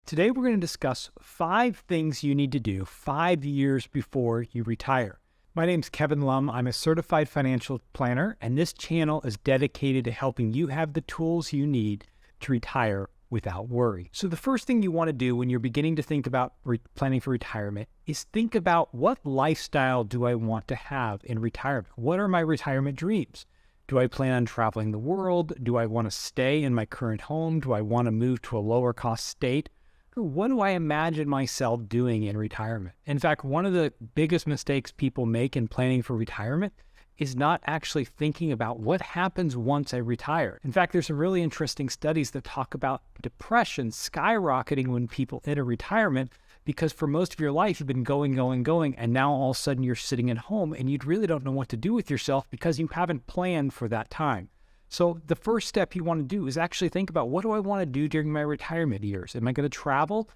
Today, we're going to discuss 5 things you need to do 5 years before you retire. My name's Kevin Lum. I'm a certified financial planner, and this channel is dedicated to helping you have the tools you need to retire without worry. So the first thing you want to do when you're beginning to think about planning for retirement is think about, what lifestyle do I want to have in retirement? What are my retirement dreams? Do I plan on traveling the world? Do I want to stay in my current home? Do I want to move to a lower cost state? What do I imagine myself doing in retirement? In fact, one of the biggest mistakes people make in planning for retirement is not actually thinking about what happens once I retire. In fact, there's some really interesting studies that talk about depression skyrocketing when people enter retirement, because for most of your life, you've been going, and now all of a sudden you're sitting at home and you really don't know what to do with yourself because you haven't planned for that time. So the first step you want to do is actually think about, what do I want to do during my retirement years? Am I going to travel?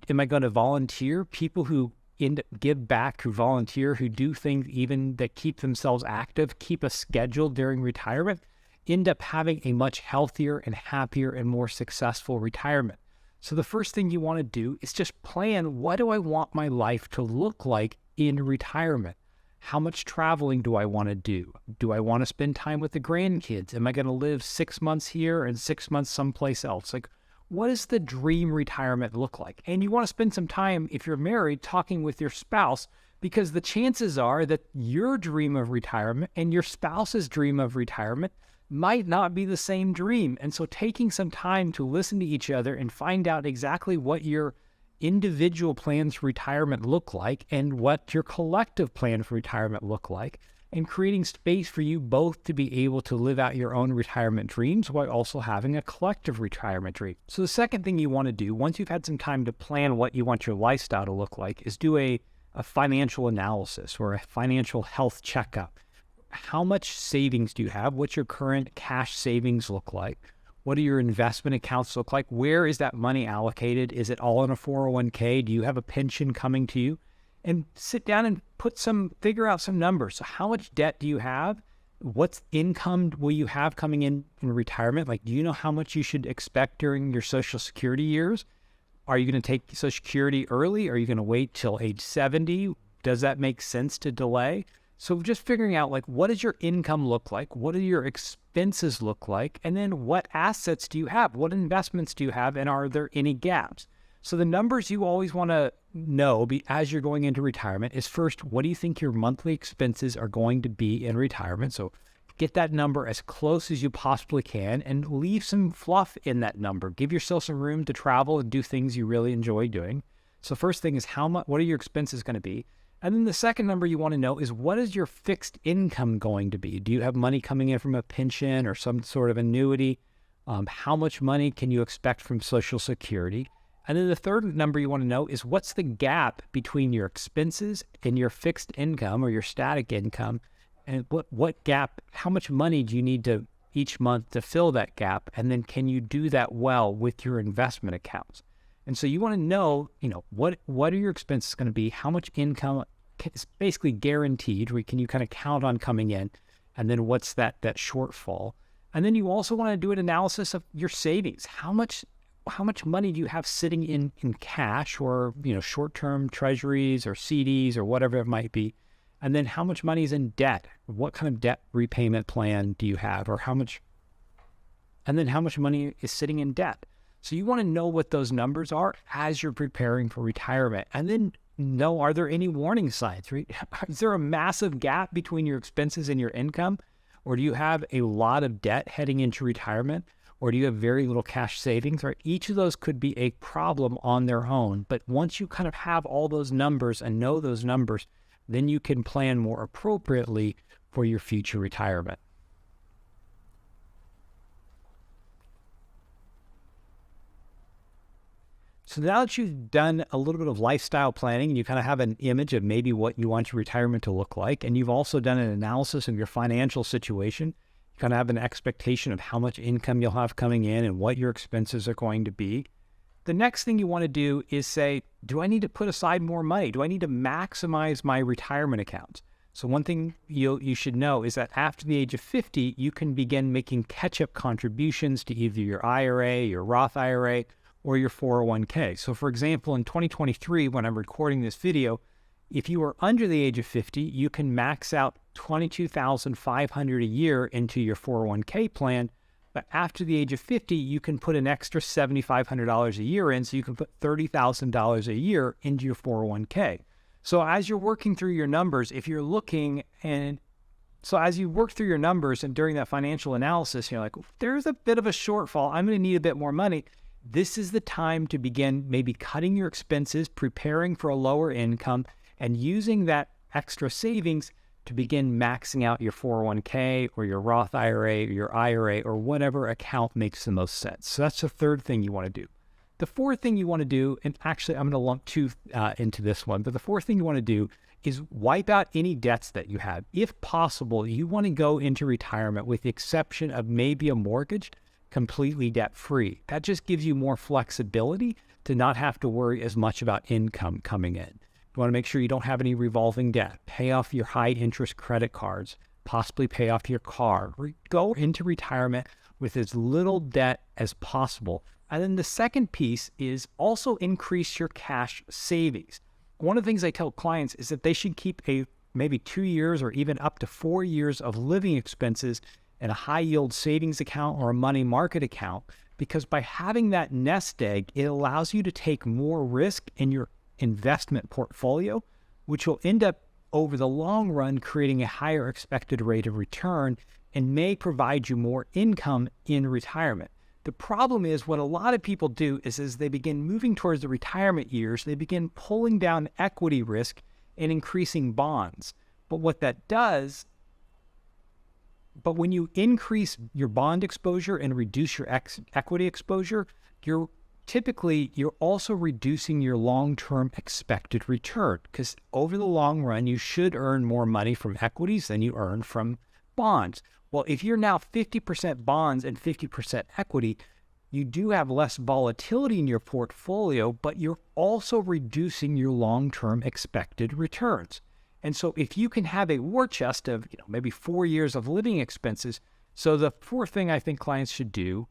Am I going to volunteer? People who give back, who volunteer, who do things even that keep themselves active, keep a schedule during retirement, end up having a much healthier and happier and more successful retirement. So the first thing you want to do is just plan, what do I want my life to look like in retirement? How much traveling do I want to do? Do I want to spend time with the grandkids? Am I going to live 6 months here and 6 months someplace else? Like, what does the dream retirement look like? And you want to spend some time, if you're married, talking with your spouse, because the chances are that your dream of retirement and your spouse's dream of retirement might not be the same dream. And so taking some time to listen to each other and find out exactly what your individual plans for retirement look like and what your collective plan for retirement look like, and creating space for you both to be able to live out your own retirement dreams while also having a collective retirement dream. So the second thing you want to do, once you've had some time to plan what you want your lifestyle to look like, is do a financial analysis or a financial health checkup. How much savings do you have? What's your current cash savings look like? What do your investment accounts look like? Where is that money allocated? Is it all in a 401k? Do you have a pension coming to you? And sit down and figure out some numbers. So how much debt do you have? What income will you have coming in retirement? Like, do you know how much you should expect during your Social Security years? Are you going to take Social Security early? Are you going to wait till age 70? Does that make sense to delay? So just figuring out, like, what does your income look like? What do your expenses look like? And then what assets do you have? What investments do you have? And are there any gaps? So the numbers you always want to know as you're going into retirement is, first, what do you think your monthly expenses are going to be in retirement? So get that number as close as you possibly can and leave some fluff in that number. Give yourself some room to travel and do things you really enjoy doing. So first thing is, what are your expenses going to be? And then the second number you want to know is, what is your fixed income going to be? Do you have money coming in from a pension or some sort of annuity? How much money can you expect from Social Security? And then the third number you want to know is, what's the gap between your expenses and your fixed income or your static income? And what gap, how much money do you need to each month to fill that gap? And then can you do that well with your investment accounts? And so you want to know, what are your expenses going to be? How much income is basically guaranteed? Can you kind of count on coming in? And then what's that shortfall? And then you also want to do an analysis of your savings. How much money do you have sitting in cash or, short-term treasuries or CDs or whatever it might be? And then how much money is in debt? What kind of debt repayment plan do you have? And then how much money is sitting in debt? So you want to know what those numbers are as you're preparing for retirement. And then know, are there any warning signs, right? Is there a massive gap between your expenses and your income? Or do you have a lot of debt heading into retirement? Or do you have very little cash savings? Right? Each of those could be a problem on their own. But once you kind of have all those numbers and know those numbers, then you can plan more appropriately for your future retirement. So now that you've done a little bit of lifestyle planning, you kind of have an image of maybe what you want your retirement to look like, and you've also done an analysis of your financial situation, you kind of have an expectation of how much income you'll have coming in and what your expenses are going to be. The next thing you want to do is say, do I need to put aside more money? Do I need to maximize my retirement accounts? So one thing you should know is that after the age of 50, you can begin making catch-up contributions to either your IRA, your Roth IRA, or your 401k. So for example, in 2023, when I'm recording this video, if you are under the age of 50, you can max out $22,500 a year into your 401k plan. But after the age of 50, you can put an extra $7,500 a year in, so you can put $30,000 a year into your 401k. So as you're working through your numbers, if you're looking as you work through your numbers and during that financial analysis, you're like, there's a bit of a shortfall. I'm going to need a bit more money. This is the time to begin maybe cutting your expenses, preparing for a lower income, and using that extra savings to begin maxing out your 401k or your Roth IRA or your IRA or whatever account makes the most sense. So that's the third thing you want to do. The fourth thing you want to do, and actually I'm going to lump two into this one, but the fourth thing you want to do is wipe out any debts that you have. If possible, you want to go into retirement with the exception of maybe a mortgage, completely debt-free. That just gives you more flexibility to not have to worry as much about income coming in. You want to make sure you don't have any revolving debt. Pay off your high-interest credit cards, possibly pay off your car. Go into retirement with as little debt as possible. And then the second piece is also increase your cash savings. One of the things I tell clients is that they should keep maybe 2 years or even up to 4 years of living expenses in a high-yield savings account or a money market account, because by having that nest egg, it allows you to take more risk in your investment portfolio, which will end up over the long run creating a higher expected rate of return and may provide you more income in retirement. The problem is what a lot of people do is as they begin moving towards the retirement years, they begin pulling down equity risk and increasing bonds. But what that does, but when you increase your bond exposure and reduce your equity exposure, you're also reducing your long-term expected return, because over the long run, you should earn more money from equities than you earn from bonds. Well, if you're now 50% bonds and 50% equity, you do have less volatility in your portfolio, but you're also reducing your long-term expected returns. And so if you can have a war chest of maybe 4 years of living expenses, so the fourth thing I think clients should do,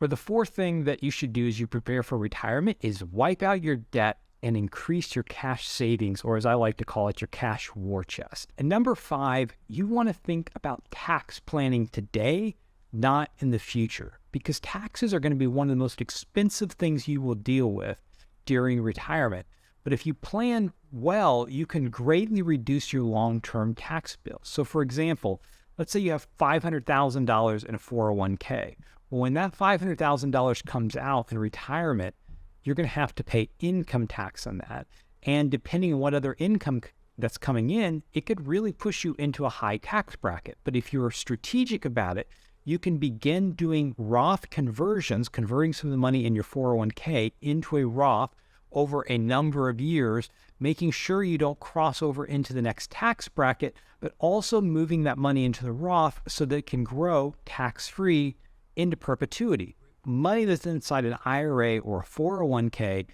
or the fourth thing that you should do as you prepare for retirement is wipe out your debt and increase your cash savings, or as I like to call it, your cash war chest. And number 5, you want to think about tax planning today, not in the future, because taxes are going to be one of the most expensive things you will deal with during retirement. But if you plan well, you can greatly reduce your long-term tax bill. So for example, let's say you have $500,000 in a 401k. Well, when that $500,000 comes out in retirement, you're going to have to pay income tax on that. And depending on what other income that's coming in, it could really push you into a high tax bracket. But if you're strategic about it, you can begin doing Roth conversions, converting some of the money in your 401k into a Roth over a number of years, making sure you don't cross over into the next tax bracket, but also moving that money into the Roth so that it can grow tax-free into perpetuity. Money that's inside an IRA or a 401k,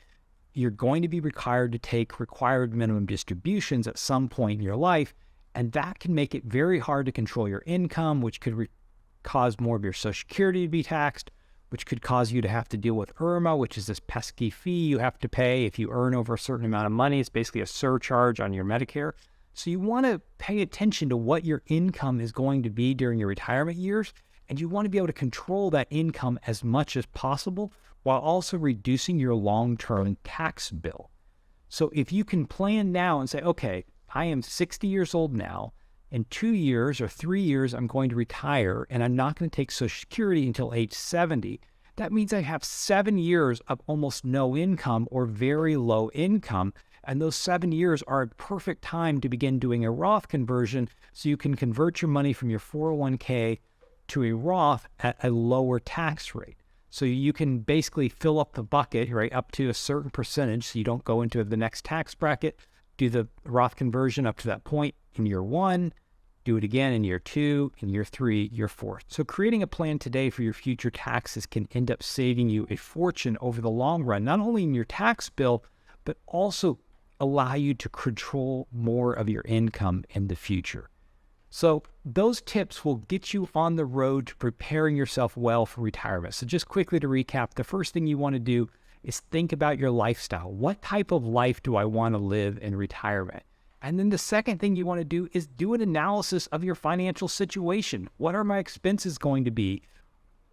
you're going to be required to take required minimum distributions at some point in your life, and that can make it very hard to control your income, which could cause more of your Social Security to be taxed, which could cause you to have to deal with IRMA, which is this pesky fee you have to pay if you earn over a certain amount of money. It's basically a surcharge on your Medicare. So you want to pay attention to what your income is going to be during your retirement years, and you want to be able to control that income as much as possible while also reducing your long-term tax bill. So if you can plan now and say, okay, I am 60 years old now, in 2 years or 3 years, I'm going to retire and I'm not going to take Social Security until age 70. That means I have 7 years of almost no income or very low income. And those 7 years are a perfect time to begin doing a Roth conversion so you can convert your money from your 401k to a Roth at a lower tax rate. So you can basically fill up the bucket, right, up to a certain percentage so you don't go into the next tax bracket, do the Roth conversion up to that point in year 1, do it again in year 2, in year 3, year 4. So creating a plan today for your future taxes can end up saving you a fortune over the long run, not only in your tax bill, but also allow you to control more of your income in the future. So those tips will get you on the road to preparing yourself well for retirement. So just quickly to recap, the first thing you want to do is think about your lifestyle. What type of life do I want to live in retirement? And then the second thing you want to do is do an analysis of your financial situation. What are my expenses going to be?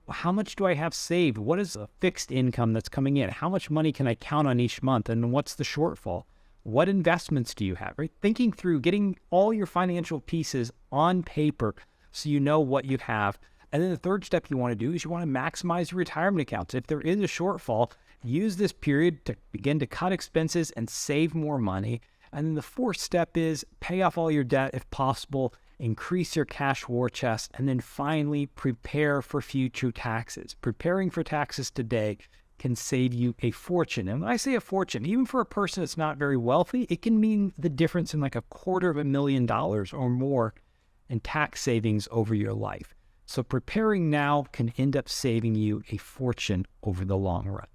How much do I have saved? What is a fixed income that's coming in? How much money can I count on each month? And what's the shortfall? What investments do you have? Right? Thinking through, getting all your financial pieces on paper so you know what you have. And then the third step you want to do is you want to maximize your retirement accounts. If there is a shortfall, use this period to begin to cut expenses and save more money. And then the fourth step is pay off all your debt if possible, increase your cash war chest, and then finally prepare for future taxes. Preparing for taxes today can save you a fortune. And when I say a fortune, even for a person that's not very wealthy, it can mean the difference in like $250,000 or more in tax savings over your life. So preparing now can end up saving you a fortune over the long run.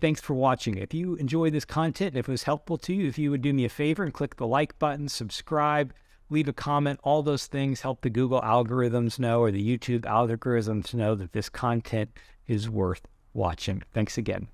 Thanks for watching. If you enjoyed this content, if it was helpful to you, if you would do me a favor and click the like button, subscribe, leave a comment, all those things help the Google algorithms know, or the YouTube algorithms know, that this content is worth watching. Thanks again.